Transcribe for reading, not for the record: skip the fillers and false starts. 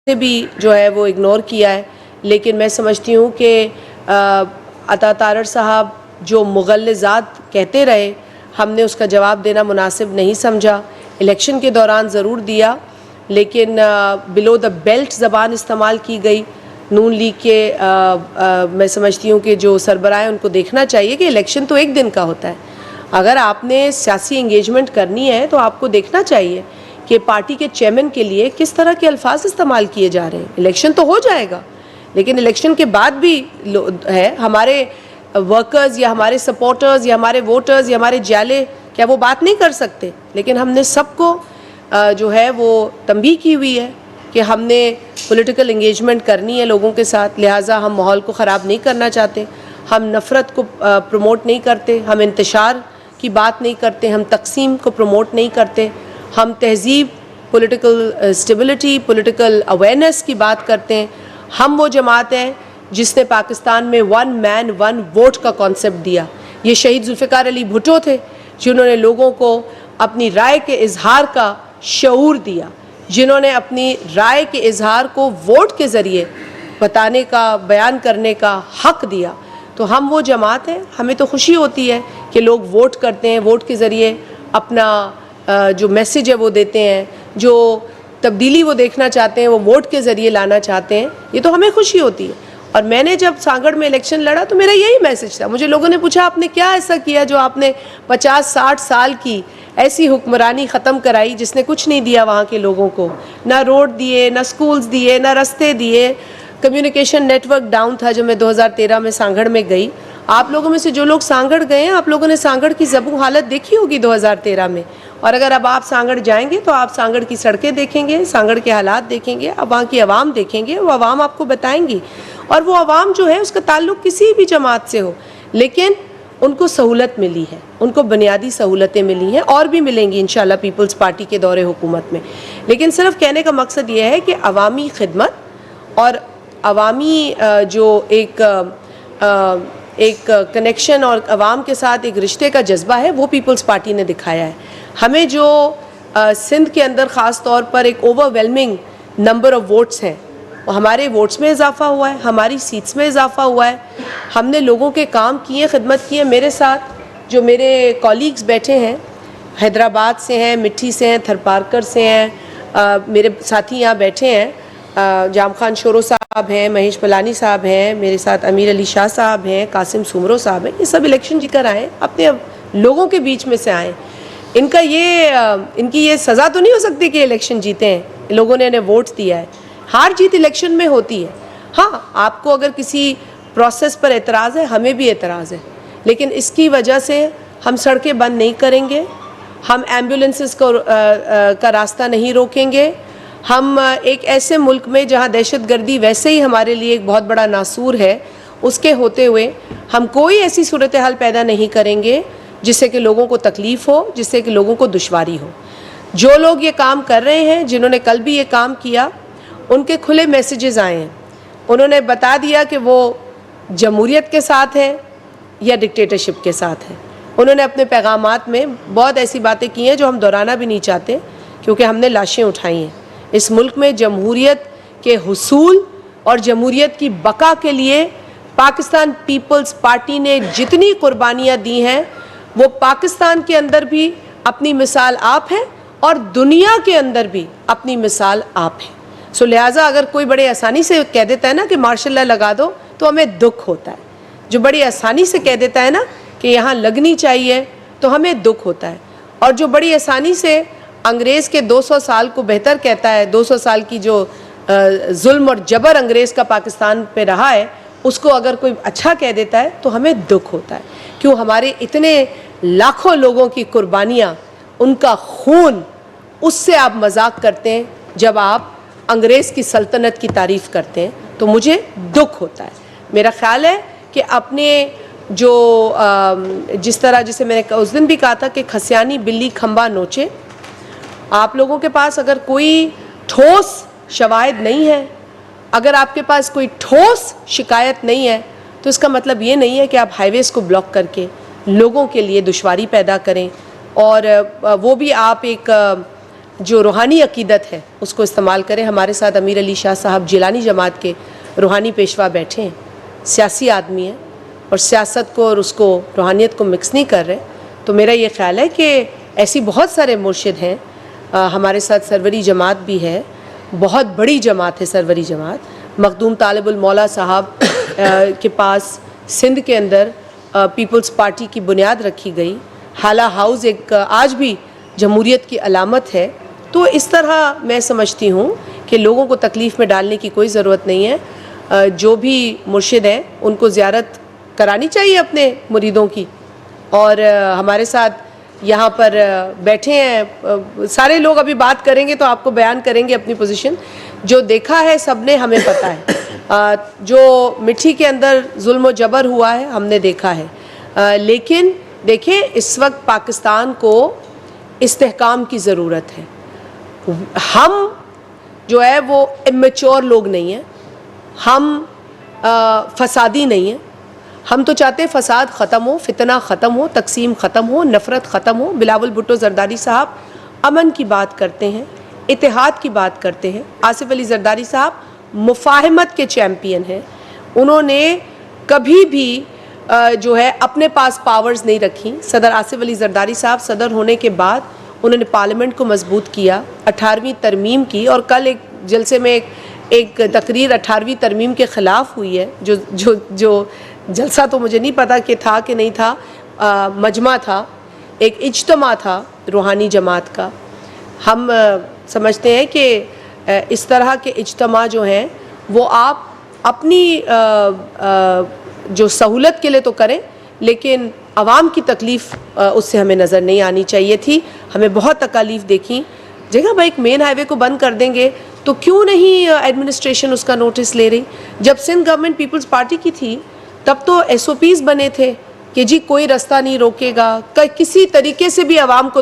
سے بھی جو ہے وہ اگنور کیا ہے، لیکن میں سمجھتی ہوں کہ عطا تارڑ صاحب جو مغلظات کہتے رہے، ہم نے اس کا جواب دینا مناسب نہیں سمجھا۔ الیکشن کے دوران ضرور دیا، لیکن بلو دا بیلٹ زبان استعمال کی گئی۔ نون لیگ کے میں سمجھتی ہوں کہ جو سربراہ ان کو دیکھنا چاہیے کہ الیکشن تو ایک دن کا ہوتا ہے۔ اگر آپ نے سیاسی انگیجمنٹ کرنی ہے تو آپ کو دیکھنا چاہیے کہ پارٹی کے چیئرمین کے لیے کس طرح کے الفاظ استعمال کیے جا رہے ہیں۔ الیکشن تو ہو جائے گا، لیکن الیکشن کے بعد بھی ہے ہمارے ورکرز یا ہمارے سپورٹرز یا ہمارے ووٹرز یا ہمارے جالے، کیا وہ بات نہیں کر سکتے؟ لیکن ہم نے سب کو جو ہے وہ تنبیہ کی ہوئی ہے کہ ہم نے پولیٹیکل انگیجمنٹ کرنی ہے لوگوں کے ساتھ، لہٰذا ہم ماحول کو خراب نہیں کرنا چاہتے، ہم نفرت کو پروموٹ نہیں کرتے، ہم انتشار کی بات نہیں کرتے، ہم تقسیم کو پروموٹ نہیں کرتے، ہم تہذیب، پولیٹیکل اسٹیبلٹی، پولیٹیکل اویئرنیس کی بات کرتے ہیں۔ ہم وہ جماعت ہیں جس نے پاکستان میں ون مین ون ووٹ کا کانسیپٹ دیا۔ یہ شہید ذوالفقار علی بھٹو تھے جنہوں نے لوگوں کو اپنی رائے کے اظہار کا شعور دیا، جنہوں نے اپنی رائے کے اظہار کو ووٹ کے ذریعے بتانے کا، بیان کرنے کا حق دیا۔ تو ہم وہ جماعت ہیں، ہمیں تو خوشی ہوتی ہے کہ لوگ ووٹ کرتے ہیں، ووٹ کے ذریعے اپنا جو میسیج ہے وہ دیتے ہیں، جو تبدیلی وہ دیکھنا چاہتے ہیں وہ ووٹ کے ذریعے لانا چاہتے ہیں، یہ تو ہمیں خوشی ہوتی ہے۔ اور میں نے جب سانگڑ میں الیکشن لڑا تو میرا یہی میسیج تھا۔ مجھے لوگوں نے پوچھا آپ نے کیا ایسا کیا جو آپ نے 50-60 سال کی ایسی حکمرانی ختم کرائی جس نے کچھ نہیں دیا وہاں کے لوگوں کو، نہ روڈ دیے، نہ سکولز دیے، نہ رستے دیے، کمیونیکیشن نیٹ ورک ڈاؤن تھا جب میں 2013 میں سانگڑ میں گئی۔ آپ لوگوں میں سے جو لوگ سانگڑ گئے ہیں، آپ لوگوں نے سانگڑ کی زبوں حالت دیکھی ہوگی 2013 میں، اور اگر اب آپ سانگڑ جائیں گے تو آپ سانگڑ کی سڑکیں دیکھیں گے، سانگڑ کے حالات دیکھیں گے، اب وہاں کی عوام دیکھیں گے، وہ عوام آپ کو بتائیں گی۔ اور وہ عوام جو ہے اس کا تعلق کسی بھی جماعت سے ہو، لیکن ان کو سہولت ملی ہے، ان کو بنیادی سہولتیں ملی ہیں، اور بھی ملیں گی انشاءاللہ پیپلز پارٹی کے دور حکومت میں۔ لیکن صرف کہنے کا مقصد یہ ہے کہ عوامی خدمت اور عوامی جو ایک کنیکشن اور عوام کے ساتھ ایک رشتے کا جذبہ ہے وہ پیپلز پارٹی نے دکھایا ہے۔ ہمیں جو سندھ کے اندر خاص طور پر ایک over whelming number of votes ہیں، ہمارے ووٹس میں اضافہ ہوا ہے، ہماری سیٹس میں اضافہ ہوا ہے، ہم نے لوگوں کے کام کیے، خدمت کی ہے۔ میرے ساتھ جو میرے کولیگز بیٹھے ہیں، حیدرآباد سے ہیں، مٹھی سے ہیں، تھرپارکر سے ہیں، میرے ساتھی یہاں بیٹھے ہیں، جام خان شورو صاحب ہیں، مہیش پلانی صاحب ہیں، میرے ساتھ امیر علی شاہ صاحب ہیں، قاسم سومرو صاحب ہیں، یہ سب الیکشن جی کر آئے، اپنے لوگوں کے بیچ میں سے آئے۔ ان کی یہ سزا تو نہیں ہو سکتی کہ الیکشن جیتے ہیں، لوگوں نے انہیں ووٹ دیا ہے۔ ہار جیت الیکشن میں ہوتی ہے۔ ہاں، آپ کو اگر کسی پروسیس پر اعتراض ہے، ہمیں بھی اعتراض ہے، لیکن اس کی وجہ سے ہم سڑکیں بند نہیں کریں گے، ہم ایمبولینسز کا راستہ نہیں روکیں گے، ہم ایک ایسے ملک میں جہاں دہشت گردی ویسے ہی ہمارے لیے ایک بہت بڑا ناسور ہے، اس کے ہوتے ہوئے ہم کوئی ایسی صورتحال پیدا نہیں کریں گے جس سے کہ لوگوں کو تکلیف ہو، جس سے کہ لوگوں کو دشواری ہو۔ جو لوگ یہ کام کر رہے ہیں، جنہوں نے کل بھی یہ کام کیا، ان کے کھلے میسیجز آئے ہیں۔ انہوں نے بتا دیا کہ وہ جمہوریت کے ساتھ ہیں یا ڈکٹیٹرشپ کے ساتھ ہیں۔ انہوں نے اپنے پیغامات میں بہت ایسی باتیں کی ہیں جو ہم دہرانا بھی نہیں چاہتے، کیونکہ ہم نے لاشیں اٹھائی ہیں۔ اس ملک میں جمہوریت کے حصول اور جمہوریت کی بقا کے لیے پاکستان پیپلز پارٹی نے جتنی قربانیاں دی ہیں، وہ پاکستان کے اندر بھی اپنی مثال آپ ہیں اور دنیا کے اندر بھی اپنی مثال آپ ہیں۔ سو لہٰذا اگر کوئی بڑے آسانی سے کہہ دیتا ہے نا کہ مارشل لا لگا دو تو ہمیں دکھ ہوتا ہے۔ جو بڑی آسانی سے کہہ دیتا ہے نا کہ یہاں لگنی چاہیے تو ہمیں دکھ ہوتا ہے، اور جو بڑی آسانی سے انگریز کے 200 سال کو بہتر کہتا ہے، 200 سال کی جو ظلم اور جبر انگریز کا پاکستان پہ رہا ہے، اس کو اگر کوئی اچھا کہہ دیتا ہے تو ہمیں دکھ ہوتا ہے۔ کیوں ہمارے اتنے لاکھوں لوگوں کی قربانیاں، ان کا خون، اس سے آپ مذاق کرتے ہیں جب آپ انگریز کی سلطنت کی تعریف کرتے ہیں، تو مجھے دکھ ہوتا ہے۔ میرا خیال ہے کہ اپنے جو جس طرح جسے میں نے اس دن بھی کہا تھا کہ کھسیانی بلی کھمبا نوچے، آپ لوگوں کے پاس اگر کوئی ٹھوس شواہد نہیں ہے، اگر آپ کے پاس کوئی ٹھوس شکایت نہیں ہے، تو اس کا مطلب یہ نہیں ہے کہ آپ ہائی ویز کو بلاک کر کے لوگوں کے لیے دشواری پیدا کریں، اور وہ بھی آپ ایک جو روحانی عقیدت ہے اس کو استعمال کریں. ہمارے ساتھ امیر علی شاہ صاحب جیلانی جماعت کے روحانی پیشوا بیٹھے ہیں, سیاسی آدمی ہیں اور سیاست کو اور اس کو روحانیت کو مکس نہیں کر رہے. تو میرا یہ خیال ہے کہ ایسی بہت سارے مرشد ہیں. ہمارے ساتھ سروری جماعت بھی ہے, بہت بڑی جماعت ہے سروری جماعت. مخدوم طالب المولا صاحب کے پاس سندھ کے اندر پیپلز پارٹی کی بنیاد رکھی گئی. حالہ ہاؤس ایک آج بھی جمہوریت کی علامت ہے. تو اس طرح میں سمجھتی ہوں کہ لوگوں کو تکلیف میں ڈالنے کی کوئی ضرورت نہیں ہے. جو بھی مرشد ہیں ان کو زیارت کرانی چاہیے اپنے مریدوں کی. اور ہمارے ساتھ یہاں پر بیٹھے ہیں سارے لوگ, ابھی بات کریں گے تو آپ کو بیان کریں گے اپنی پوزیشن. جو دیکھا ہے سب نے, ہمیں پتہ ہے. جو مٹھی کے اندر ظلم و جبر ہوا ہے ہم نے دیکھا ہے. لیکن دیکھیں اس وقت پاکستان کو استحکام کی ضرورت ہے. ہم جو ہے وہ امیچور لوگ نہیں ہیں, ہم فسادی نہیں ہیں. ہم تو چاہتے ہیں فساد ختم ہو, فتنہ ختم ہو, تقسیم ختم ہو, نفرت ختم ہو. بلاول بھٹو زرداری صاحب امن کی بات کرتے ہیں, اتحاد کی بات کرتے ہیں. آصف علی زرداری صاحب مفاہمت کے چیمپئن ہیں. انہوں نے کبھی بھی جو ہے اپنے پاس پاورز نہیں رکھی. صدر آصف علی زرداری صاحب صدر ہونے کے بعد انہوں نے پارلیمنٹ کو مضبوط کیا, 18ویں ترمیم کی. اور کل ایک جلسے میں ایک تقریر 18ویں ترمیم کے خلاف ہوئی ہے. جو جلسہ تو مجھے نہیں پتا کہ تھا کہ نہیں تھا, مجمع تھا, ایک اجتماع تھا روحانی جماعت کا. ہم سمجھتے ہیں کہ اس طرح کے اجتماع جو ہیں وہ آپ اپنی جو سہولت کے لیے تو کریں, لیکن عوام کی تکلیف اس سے ہمیں نظر نہیں آنی چاہیے تھی. ہمیں بہت تکالیف دیکھی. جگہ بھائی ایک مین ہائی وے کو بند کر دیں گے تو کیوں نہیں ایڈمنسٹریشن اس کا نوٹس لے رہی؟ جب سندھ گورنمنٹ پیپلز پارٹی کی تھی تب تو ایس او پیز بنے تھے کہ جی کوئی رستہ نہیں روکے گا, کسی طریقے سے بھی عوام کو